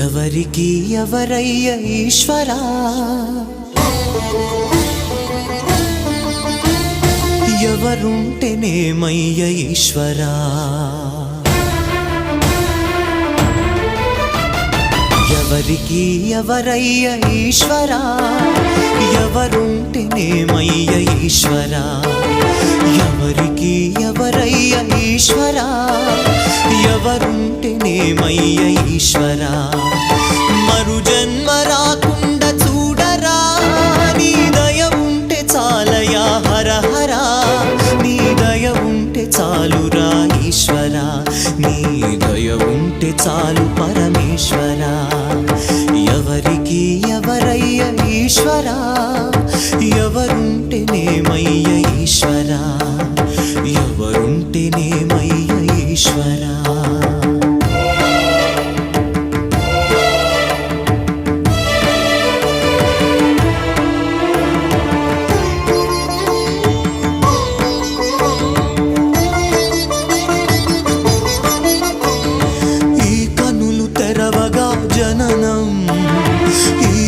ఎవరికి ఎవరయ్య ఈశ్వరా ఎవరుంటేనేమయ్య ఈశ్వరా ఎవరికి ఎవరయ్య ఈశ్వరా ఎవరుంటేనేమయ్య ఈశ్వరా ఎవరికి ఎవరయ్య ఈశ్వరా ఎవరుంటేనేమయ్య ఈశ్వరా మరు జన్మ రాకుండా చూడరా నీ దయ ఉంటే చాలయా హర హర నీ దయ ఉంటే చాలురా ఈశ్వరా నీ దయ ఉంటే చాలు పరమేశ్వరా ఎవరికి ఎవరయ్య ఈశ్వరా ఎవరుంటేనేమయ్య ఈశ్వరా ఎవరుంటేనేమయ్య ఈశ్వరా ఈ